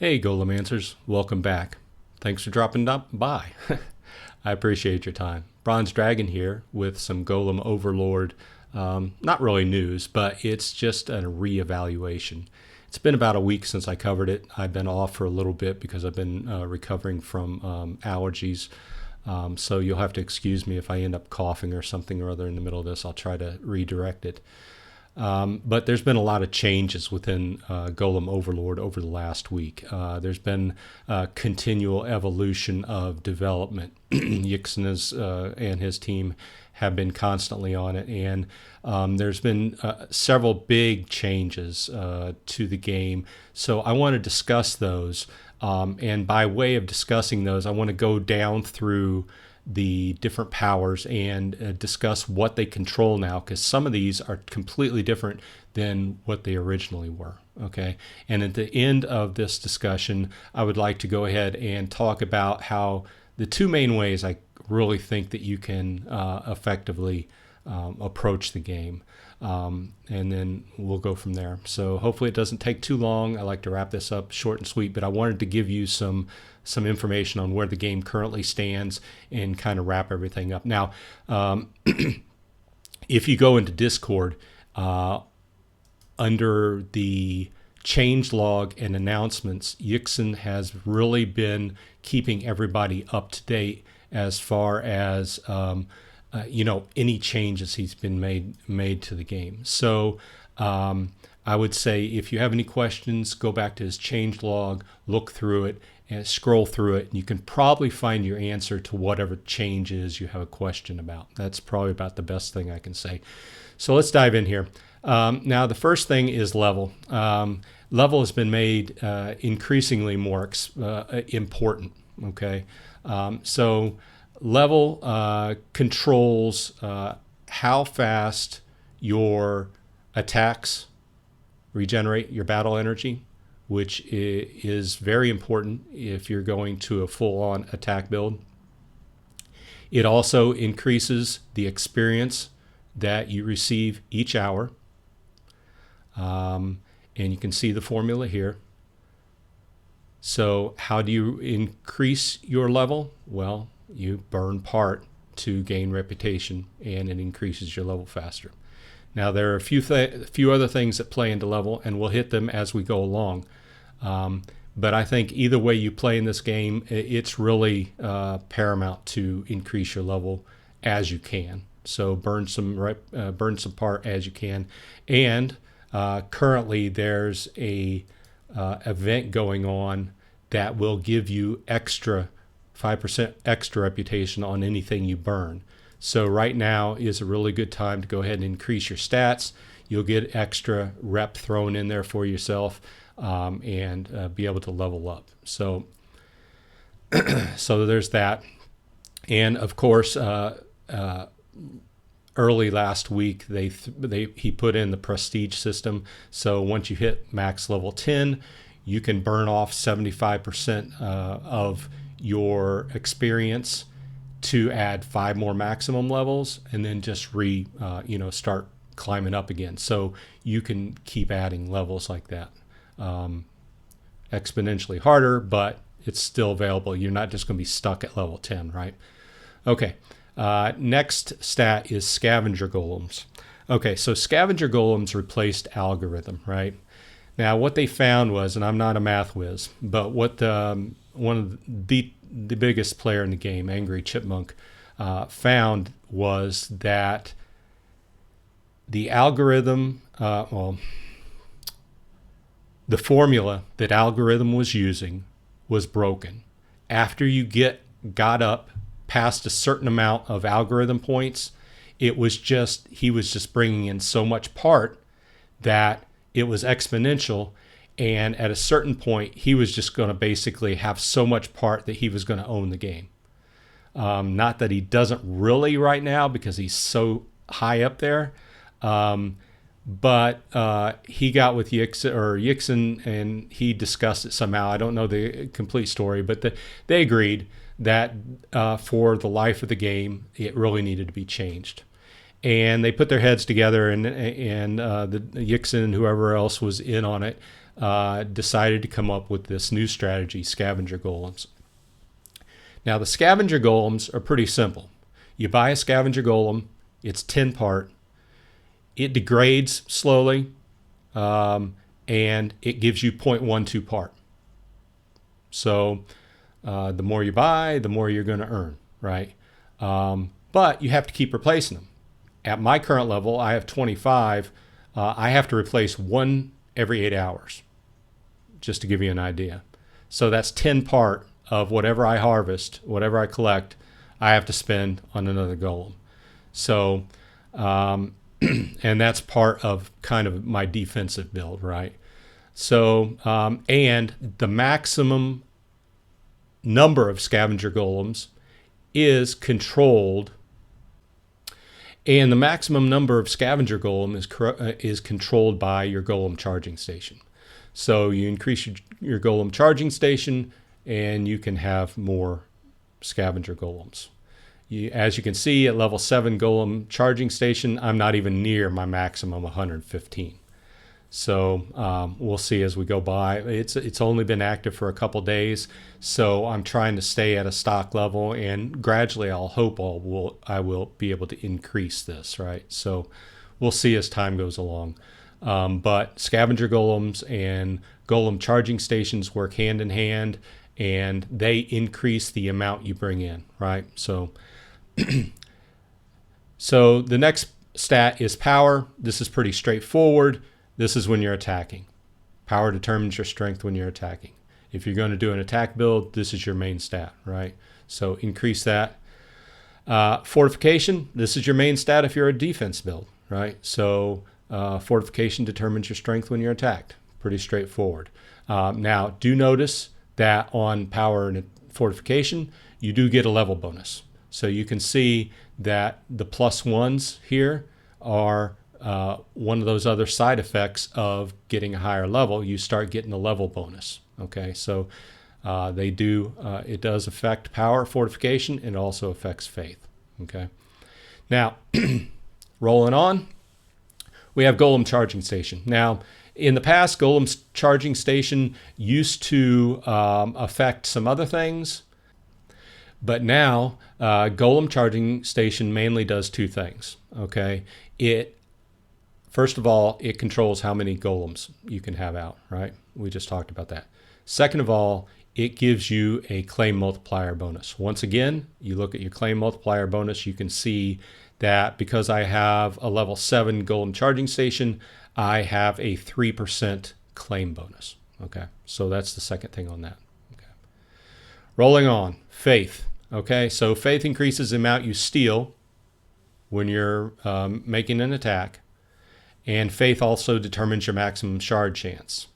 Hey, Golem Answers. Welcome back. Thanks for dropping by. I appreciate your time. Bronze Dragon here with some Golem Overlord. Not really news, but it's just a reevaluation. It's been about a week since I covered it. I've been off for a little bit because I've been recovering from allergies. So you'll have to excuse me if I end up coughing or something or other in the middle of this. I'll try to redirect it. But there's been a lot of changes within Golem Overlord over the last week. There's been continual evolution of development. Yixon and his team have been constantly on it, and there's been several big changes to the game. So I want to discuss those, and by way of discussing those, I want to go down through the different powers and discuss what they control now, because some of these are completely different than what they originally were. Okay, and at the end of this discussion, I would like to go ahead and talk about how the two main ways I really think that you can effectively approach the game, and then we'll go from there. So hopefully it doesn't take too long. I like to wrap this up short and sweet, but I wanted to give you some information on where the game currently stands and kind of wrap everything up. Now, if you go into Discord, under the change log and announcements, Yixon has really been keeping everybody up to date as far as any changes he's been made to the game. So I would say if you have any questions, go back to his change log, look through it, and scroll through it, and you can probably find your answer to whatever change is you have a question about. That's probably about the best thing I can say. So let's dive in here. Now, the first thing is level. Level has been made increasingly more important. Okay, so level controls how fast your attacks regenerate your battle energy, which is very important if you're going to a full-on attack build. It also increases the experience that you receive each hour. And you can see the formula here. So how do you increase your level? Well, you burn part to gain reputation, and it increases your level faster. Now, there are a few other things that play into level, and we'll hit them as we go along. But I think either way you play in this game, it's really paramount to increase your level as you can. So burn some part as you can. And currently there's a event going on that will give you 5% extra reputation on anything you burn. So right now is a really good time to go ahead and increase your stats. You'll get extra rep thrown in there for yourself, and be able to level up. So there's that. And of course, early last week, he put in the prestige system. So once you hit max level 10, you can burn off 75% of your experience to add 5 more maximum levels, and then just start climbing up again. So you can keep adding levels like that. Exponentially harder, but it's still available. You're not just going to be stuck at level 10, right? Okay. Next stat is scavenger golems. Okay, so scavenger golems replaced algorithm, right? Now, what they found was, and I'm not a math whiz, but what one of the biggest player in the game, Angry Chipmunk, found was that the algorithm, the formula that algorithm was using was broken. After you got up past a certain amount of algorithm points, he was just bringing in so much part that it was exponential. And at a certain point, he was just going to basically have so much part that he was going to own the game. Not that he doesn't really right now because he's so high up there. But he got with Yixon, and he discussed it somehow. I don't know the complete story, but they agreed that for the life of the game, it really needed to be changed. And they put their heads together, and the Yixon and whoever else was in on it decided to come up with this new strategy, scavenger golems. Now the scavenger golems are pretty simple. You buy a scavenger golem, it's 10 part, it degrades slowly, and it gives you 0.12 part. So the more you buy, the more you're going to earn, right? But you have to keep replacing them. At my current level, I have 25. I have to replace one every 8 hours, just to give you an idea. So that's 10 part of whatever I harvest, whatever I collect, I have to spend on another golem. So, and that's part of kind of my defensive build, right? So, and the maximum number of scavenger golems is controlled, and the maximum number of scavenger golem is controlled by your golem charging station. So you increase your golem charging station, and you can have more scavenger golems. As you can see, at level 7 golem charging station, I'm not even near my maximum 115. So we'll see as we go by. It's only been active for a couple days, so I'm trying to stay at a stock level, and gradually I will be able to increase this, right? So we'll see as time goes along. But scavenger golems and golem charging stations work hand in hand, and they increase the amount you bring in, right? So so the next stat is power. This is pretty straightforward. This is when you're attacking. Power determines your strength when you're attacking. If you're going to do an attack build, this is your main stat, right? So increase that. Fortification, this is your main stat if you're a defense build, right? So fortification determines your strength when you're attacked. Pretty straightforward. Now, do notice that on power and fortification, you do get a level bonus. So you can see that the +1s here are one of those other side effects of getting a higher level. You start getting a level bonus. Okay, so it does affect power, fortification, and also affects faith. Okay, now rolling on, we have golem charging station. Now, in the past, golem's charging station used to affect some other things, but now golem charging station mainly does two things. Okay, first of all, it controls how many golems you can have out, right? We just talked about that. Second of all, it gives you a claim multiplier bonus. Once again, you look at your claim multiplier bonus, you can see that because I have a level 7 golem charging station, I have a 3% claim bonus. Okay, so that's the second thing on that. Okay. Rolling on, faith. Okay, so faith increases the amount you steal when you're making an attack, and faith also determines your maximum shard chance.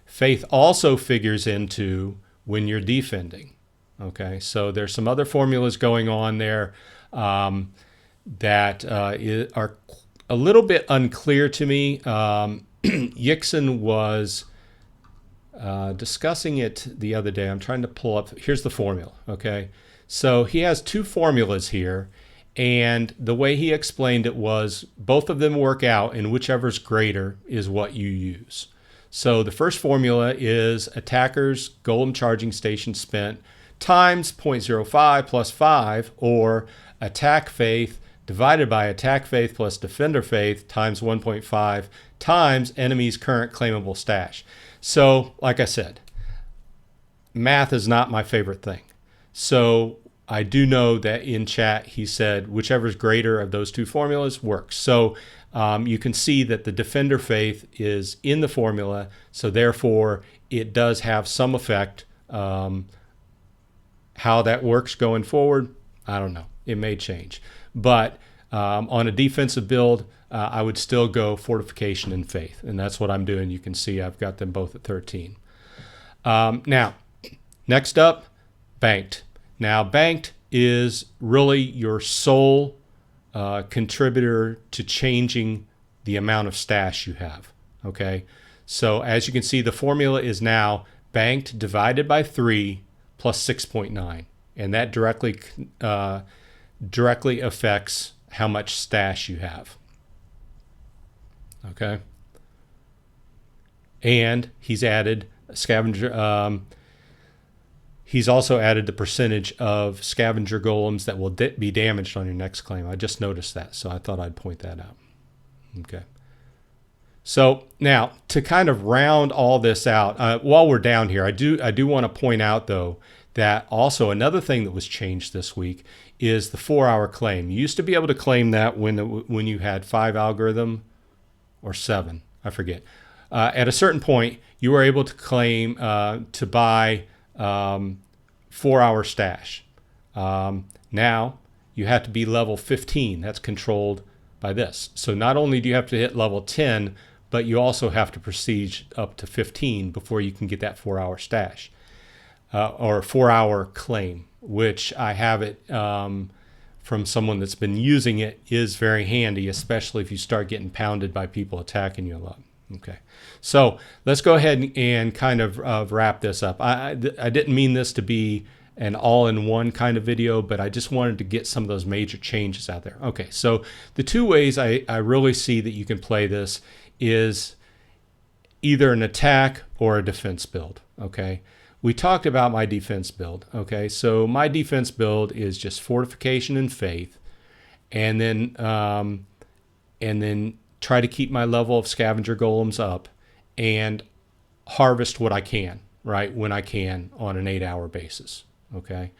Faith also figures into when you're defending. Okay, so there's some other formulas going on there that are a little bit unclear to me. Yixon was discussing it the other day. I'm trying to pull up. Here's the formula. Okay, so he has two formulas here, and the way he explained it was both of them work out, and whichever's greater is what you use. So the first formula is attackers golem charging station spent times 0.05 plus 5, or attack faith divided by attack faith plus defender faith times 1.5 times enemy's current claimable stash. So like I said, math is not my favorite thing. So I do know that in chat he said whichever's greater of those two formulas works. So you can see that the defender faith is in the formula, so therefore it does have some effect. How that works going forward, I don't know. It may change. But on a defensive build, I would still go fortification and faith, and that's what I'm doing. You can see I've got them both at 13. Now, next up, banked. Now, banked is really your sole contributor to changing the amount of stash you have. Okay, so as you can see, the formula is now banked divided by 3 plus 6.9, and that directly affects how much stash you have. Okay. And he's added scavenger. He's also added the percentage of scavenger golems that will be damaged on your next claim. I just noticed that, so I thought I'd point that out. Okay. So now to kind of round all this out, while we're down here, I do want to point out though that also another thing that was changed this week is the 4-hour claim. You used to be able to claim that when you had 5 algorithm or 7, I forget. At a certain point, you were able to claim to buy 4-hour stash. Now you have to be level 15. That's controlled by this. So not only do you have to hit level 10, but you also have to proceed up to 15 before you can get that 4-hour stash or 4-hour claim, which I have it from someone that's been using it, is very handy, especially if you start getting pounded by people attacking you a lot. Okay, so let's go ahead and kind of wrap this up. I didn't mean this to be an all-in-one kind of video, but I just wanted to get some of those major changes out there. Okay, so the two ways I really see that you can play this is either an attack or a defense build. Okay, we talked about my defense build. Okay, so my defense build is just fortification and faith, and then try to keep my level of scavenger golems up and harvest what I can, right, when I can on an 8-hour basis. Okay,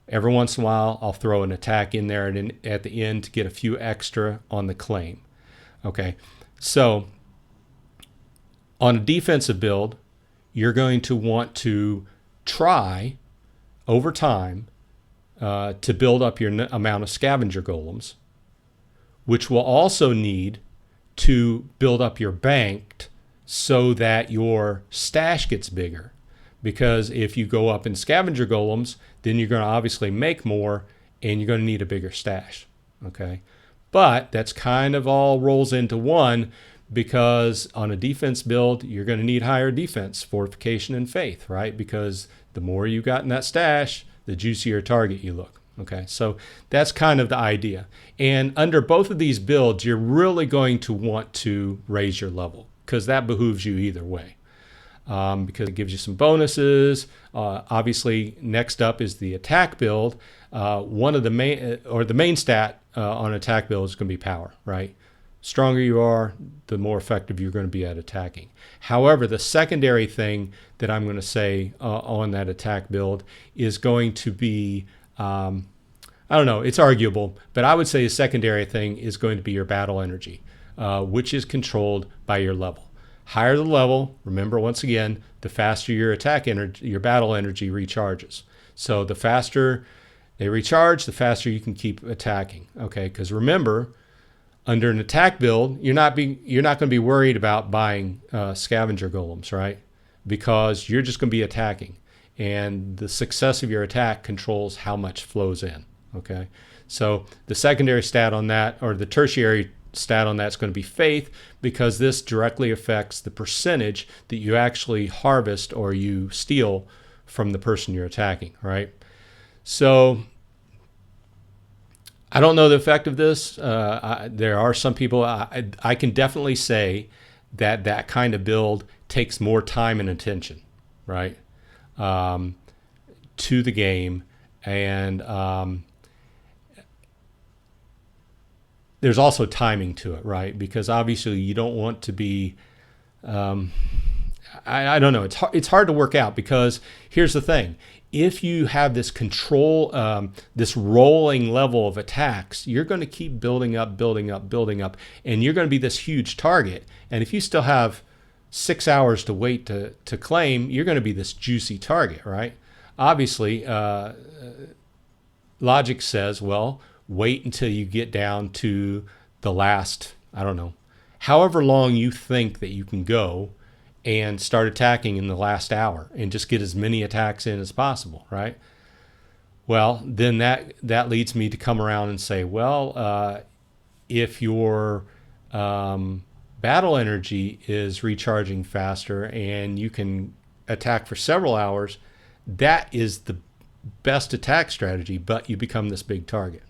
every once in a while I'll throw an attack in there at the end to get a few extra on the claim. Okay, so on a defensive build, you're going to want to try over time to build up your amount of scavenger golems, which will also need to build up your bank so that your stash gets bigger. Because if you go up in scavenger golems, then you're going to obviously make more and you're going to need a bigger stash. Okay, but that's kind of all rolls into one, because on a defense build, you're going to need higher defense, fortification, and faith, right? Because the more you got in that stash, the juicier target you look. Okay, so that's kind of the idea. And under both of these builds, you're really going to want to raise your level, because that behooves you either way. Because it gives you some bonuses. Obviously, next up is the attack build. One of the main stat on attack build is going to be power, right? Stronger you are, the more effective you're going to be at attacking. However, the secondary thing that I'm going to say on that attack build is going to be, I don't know, it's arguable, but I would say a secondary thing is going to be your battle energy, which is controlled by your level. Higher the level, remember once again, the faster your attack energy, your battle energy recharges. So the faster they recharge, the faster you can keep attacking. Okay, because remember, under an attack build, you're not going to be worried about buying scavenger golems, right? Because you're just going to be attacking, and the success of your attack controls how much flows in. Okay, so the secondary stat on that, or the tertiary stat on that, is going to be faith, because this directly affects the percentage that you actually harvest or you steal from the person you're attacking, right? So I don't know the effect of this. There are some people, I can definitely say that kind of build takes more time and attention, right, to the game. And there's also timing to it, right? Because obviously you don't want to be, I don't know, it's hard to work out, because here's the thing. If you have this control, this rolling level of attacks, you're going to keep building up, and you're going to be this huge target. And if you still have 6 hours to wait to claim, you're going to be this juicy target, right? Obviously, logic says, well, wait until you get down to the last, I don't know, however long you think that you can go, and start attacking in the last hour and just get as many attacks in as possible, right? Well, then that leads me to come around and say, well, if your battle energy is recharging faster and you can attack for several hours, that is the best attack strategy, but you become this big target.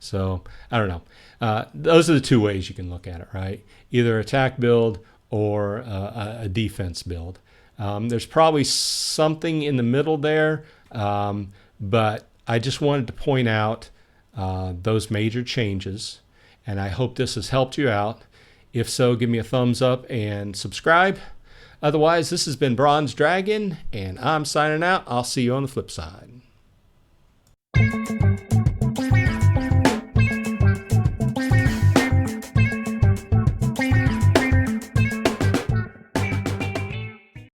So I don't know. Those are the two ways you can look at it, right? Either attack build or a defense build. There's probably something in the middle there, but I just wanted to point out those major changes, and I hope this has helped you out. If so, give me a thumbs up and subscribe. Otherwise, this has been Bronze Dragon, and I'm signing out. I'll see you on the flip side.